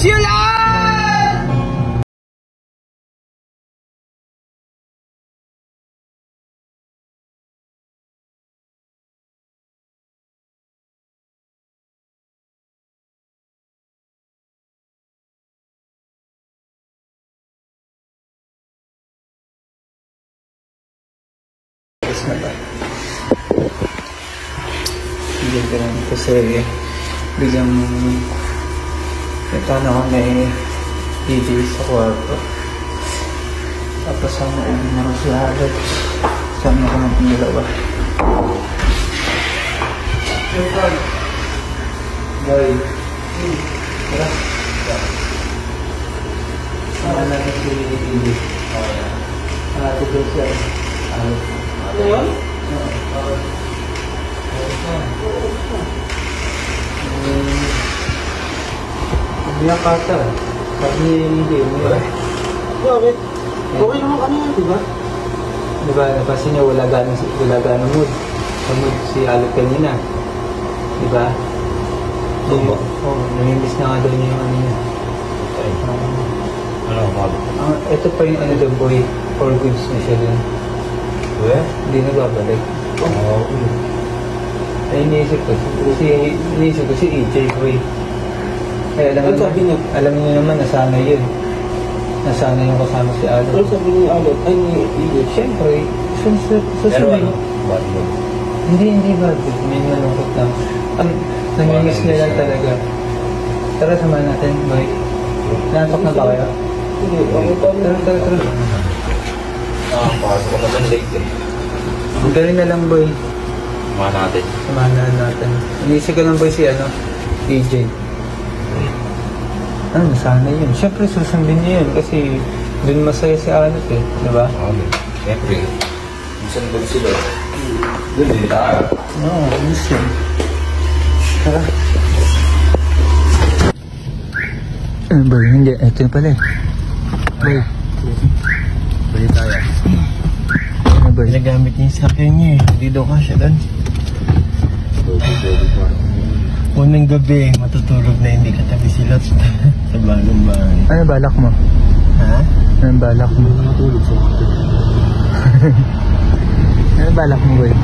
Siulan! Na ba? Hindi ko lang kasi biglang paano ako may DJ sa kwarto. Tapos ang naubin na si Halit. Sama ko ng pangalawa. Boy. Tara. Sama natin si DJ. Tutuloy siya. Ano yun? Sabi niya kata. Sabi hindi. Bakit? Okay naman kanina, diba? Diba, napasin niya wala ganong mood. Mood si Alec kanina. Diba? Oo, namimiss na nga daw niya yung ano niya. Ito pa yung ano daw boy. For goods na siya dun. Hindi na babalik. Oo. Ay, iniisip ko si EJ boy. Kaya alam niyo naman nasanay yun. Nasanay yung kasama si Alec. Ano sabi ni Alec? Ay, ni EJ? Siyempre, sasabihin mo. Hindi bad. May malungkot lang. Namimiss niya lang talaga. Tara, samahan natin, boy. Nantok na ba kayo? Hindi, okay pa. Tara. Pasok ko naman late eh. Ang galing na lang, boy. Samahan natin. Inisip ko lang, boy, si EJ. Nasanay yun. Siyempre, susundin niya yun kasi dun masaya si Alec eh. Diba? Siyempre. Minsan doon sila. Doon eh, tayo. Oo, minsan. Tara. Boy, hindi. Ito na pala eh. Boy. Bali tayo. Boy. Pinagamit niya yung sakyan niya eh. Hindi daw kasya doon. Unang gabi, matutulog na hindi katabi si Lot sa bagong bahay. Ano balak mo? Ha? Ano balak mo? Matulog sa mga. Ano balak mo, boy?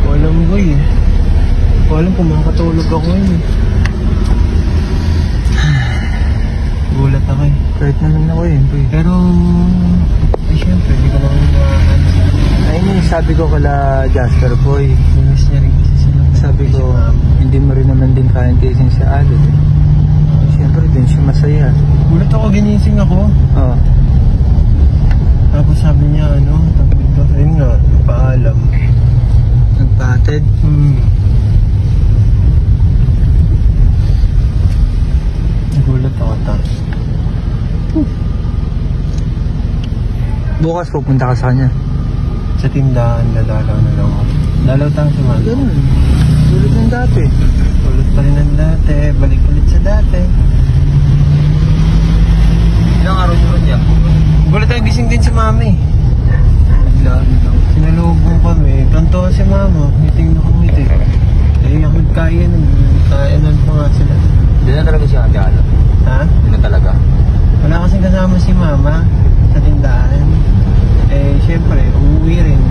Walang boy eh. Walang kung makatulog ako yun eh. Gulat ako eh. Kahit naman ako yun, boy. Pero, eh syempre, hindi ko naman Ayun yung sabi ko kala Jasper, boy. Miss niya rin kasi sila. Sabi ko, hindi mo rin naman din kayang tiisin si Alec eh. Siyempre din siya masaya. Gulat ako, ginising ako. Oo. Tapos sabi niya, ayun nga, paalam. Nagpatid? Nagulat ako tapos. Bukas pupunta ka sa kanya. Sa tindahan, dadalaw na lang ako. Dalaw tayo si Mano. Ganun. Tulad ng dati. Ulit pa rin ng dati, balik ulit sa dati. Ilang araw mo niya? Gulat tayo, gising din si Mami. Sinalubong kami, kanto si Mama, ngiting na kumiti. Eh, ako kainan pa nga sila. Hindi na talaga siya kagala. Ha? Hindi na talaga. Wala kasing kasama si Mama sa tindahan. Eh, syempre, uuwi rin.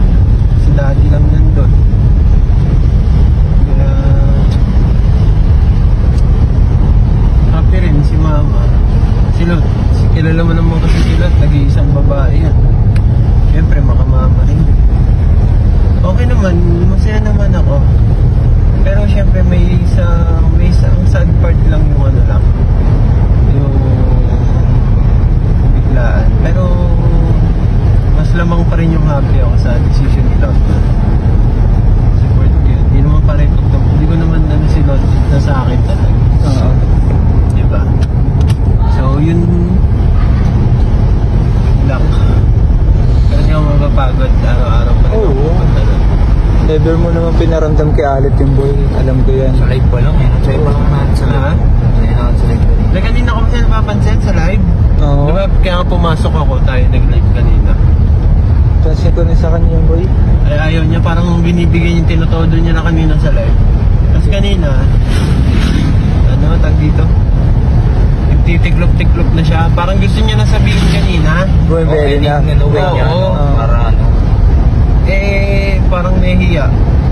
Si Daddy lang nandun. Kaya, happy rin si Mama. Si Lot, kilala mo naman kasi si Lot, nag-iisang babae yan. Syempre, makamama rin. Okay naman, masaya naman ako. Pero syempre, may isang sad part lang yung ano lang. Yung biglaan. Pero, mas lamang pa rin yung happy ako sa decision ni Lot. Support ko yun. Hindi naman pa rin, hindi ko naman si Lot na sa akin talaga. Oo. Diba? So, yun lang. Pero hindi ako mapapagod araw-araw pa rin. Oo. Never mo naman pinaramdam kay Alec yung boy. Alam ko yan. Sa live pa lang eh. Sa live pa lang natin sa live. Sa live pa lang. Na kanina ko kasi napapansin sa live. Oo. Diba? Kaya nga pumasok ako, tayo nag-live kanina. Kasi ko na sa kanya yung boy. Ay ayaw niya, parang binibigyan yung tinutodo niya na kanina sa live. Tapos kanina, tag dito? nagtitiklop-tiklop na siya. Parang gusto niya na sabihin kanina. Buwebeli na. Nanuwin niya, Oo. para ano. Parang nahihiya.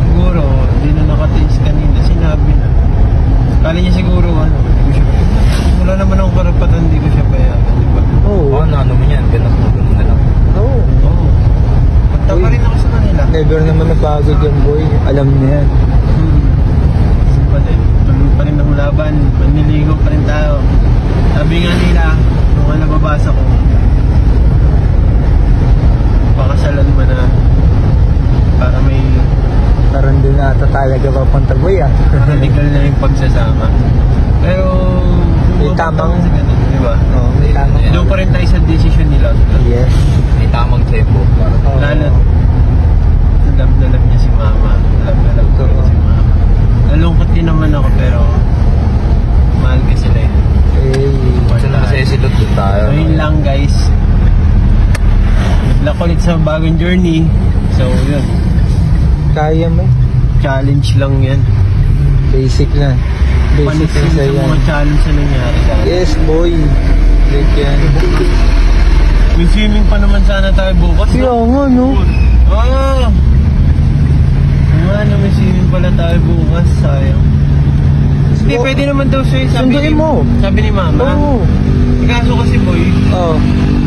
Siguro, hindi na nakataste kanina. Sinabi na. Kala niya siguro, hindi ko siya wala naman akong karapatan, hindi ko siya payagan, di ba? Oo. Ano mo yan, ganun na lang. Oo. Oo. Punta pa rin ako sa kanila. Never naman napagod yung boy. Alam niya yan. Kasi pa din, tuloy pa rin ang laban. Maniligo pa rin tayo. Sabi nga nila, nung nababasa ko, pakasalan mo na para may Parang doon na ata talaga papunta boy ah. radical na yung pagsasama. Pero, May tamang- sa ganun, di ba? Oo, may tamang. Doon pa rin tayo sa decision nila. Yes. May tamang tempo. Para Oo. Lalo, love na love niya si mama. Love na love ko rin si mama. Nalungkot din naman ako, pero mahal ka sila eh. Kasi nakasaya silot doon tayo. So yun lang guys. Good luck ulit sa bagong journey. So yun, Kaya mo. challenge lang yan. Basic na. Basic Pansin na sa sa'yo. mga challenge na nangyari sa akin. Yes boy. Like yan. May swimming pa naman sana tayo bukas. Kaya nga no. Oo! Ano, may swimming pala tayo bukas. Sayang. Hindi, Oo. pwede naman daw siya. Sunduin mo. Sabi ni mama. Oo. Kaso kasi boy, Oo.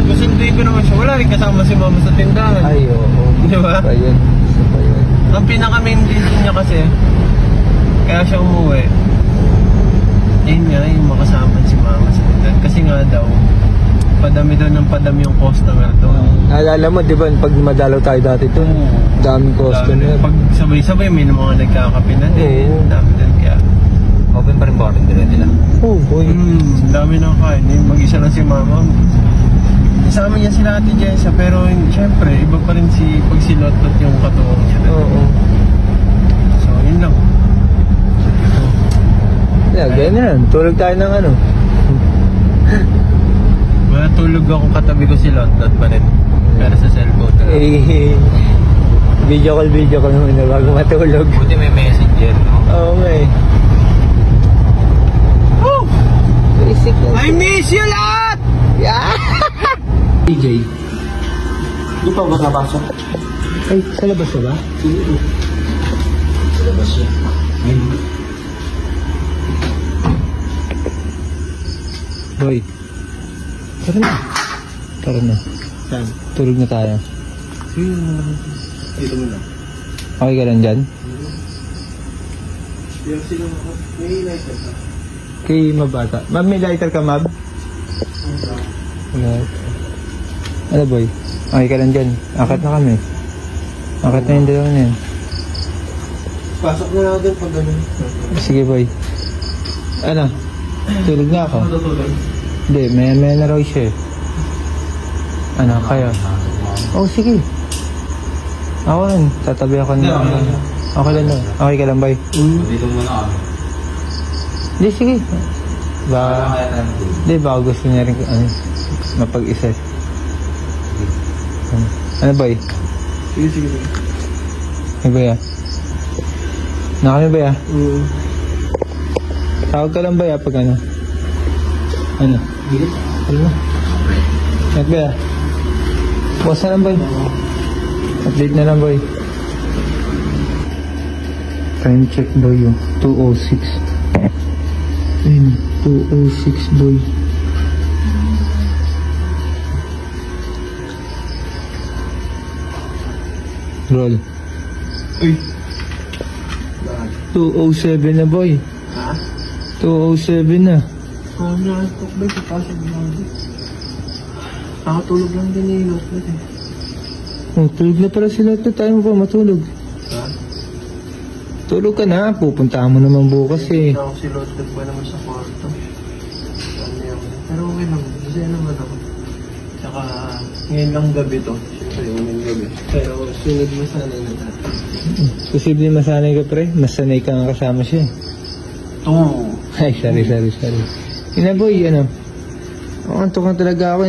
masunduin ko naman siya. Wala rin kasama si mama sa tindahan. Ay oo. Di ba? Isa pa yun. Isa pa yun. Ang pinaka-main reason niya kasi, kaya siya umuwi, yun nga, yung makasama si mama sa tindahan. Kasi nga daw, padami daw ng padami yung customer doon. Naalala mo, di ba, pag madalaw tayo dati to, daming customer. Pag sabay-sabay, may mga nagkakape na din. Oo. Dami din kaya. Open pa rin ba rin nila? Oh boy. Dami na kain. Mag-isa lang si mama. Kasama niya sila Ate Jessa, pero syempre, iba pa rin pag silotot yung katuwang niya. Oo. So, yun lang. Yeah, ganyan. Tulog tayo ng ano. Matulog ako katabi ko si Lotot pa rin. Pero sa cellphone. Video call muna bago matulog. Buti may messenger, no? Oo nga eh. Oh! Basic na. I miss you lot! Yeah! DJ. Di pa ba napasok? Ay, sa labas na ba? Sa labas yun. Boy. Tara na. Tara na. Saan? Tulog na tayo. Dito muna. Okay ka lang dyan? Yung sila ako. May lighter ka. Kay mabata. Ma'am, may lighter ka, ma'am? Wala. Ano, boy? Okay ka lang dyan? Akat na kami. Akat na yung dalawa na yan. Pasok na natin pag ganun. Sige, boy. Ano? Tulog na ako. Matutulog. Hindi, may na raw siya eh. Ano, kaya? Oh, sige. Ako rin. Tatabi ako na. Okay lang daw. Okay ka lang, boy? Dito muna kami. Hindi, sige. Kaya tayo matulog. Hindi, baka gusto niya rin mapag-isa. Ano, boy? Sige. Ay, boy ah. Nakami, boy ah. Tawag ka lang, boy ah, pag ano. Ano? Ano na? At boy ah. Bukas na lang, boy. Update na lang, boy. Time check, boy, yung 2:06. Ayun, 2:06, boy. Roll. Uy. 2:07 na, boy. Ha? 2:07 na. Na, ba? Papasok na ako. Nakatulog lang din yung Lotot eh. Oh, tulog na pala sila. Tayo mo pa matulog. Ha? Tulog ka na. Pupuntahan mo naman bukas eh. Ako si Lotot ba naman sa kwarto. Pero okay lang. Masaya naman ako. Tsaka ngayon lang gabi to. Siyempre unang gabi. Pero sunod mo sana na natin. Posible masanay ka, pre. Masanay ka nga kasama siya. Oo. Ay, sorry. Ina, boy, ano? Antok na talaga ako.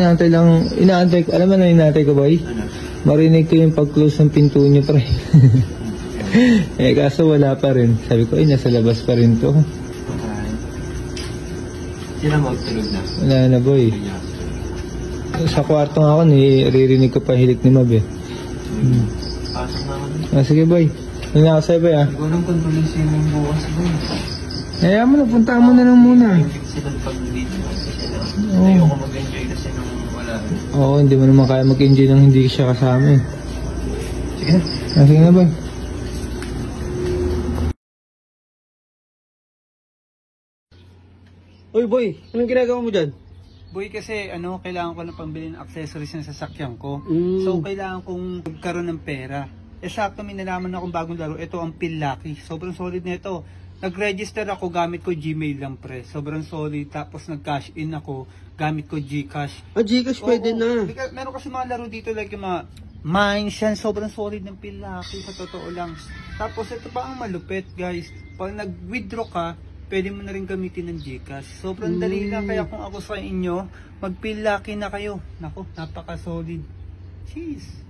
Inaantay ko. Alam mo na inaantay ko, boy? Ano? Marinig ko yung pag-close ng pinto niyo, pre. Kaso wala pa rin. Sabi ko, ay, nasa labas pa rin to. Okay. Sila magtulog na. Wala na, boy. Sa kwarto nga ako, niririnig ko pa hilik ni Mab eh. Pasok na ako. Sige, boy. Ano na ako sa'yo, boy, ah? Siguro kung tuloy swimming bukas boy. Kaya mo na, puntaan mo na lang muna. Sila pag dito kasi sila. Oo. Ayoko mag-enjoy kasi nung wala. Oo, hindi mo naman kaya mag-enjoy nang hindi siya kasama eh. Sige na. Sige na, boy. Uy boy, anong ginagawa mo dyan? Boy, kasi kailangan ko na pambili ng accessories ng sasakyan ko. Mm. So, kailangan kong magkaroon ng pera. Sakto, may nalaman akong bagong laro. Ito ang Pillaki. Sobrang solid na ito. Nag-register ako, gamit ko Gmail lang, pre. Sobrang solid. Tapos nag-cash in ako, gamit ko Gcash. Gcash pwede na. Meron kasi mga laro dito like yung mga Mines yan. Sobrang solid ng Pillaki, sa totoo lang. Tapos ito pa ang malupit, guys. Pag nag-withdraw ka, pwede mo na rin gamitin ng Gcash. Sobrang dali lang. Kaya kung ako sa inyo, mag-Pillaki na kayo. Naku, napaka-solid. Cheese.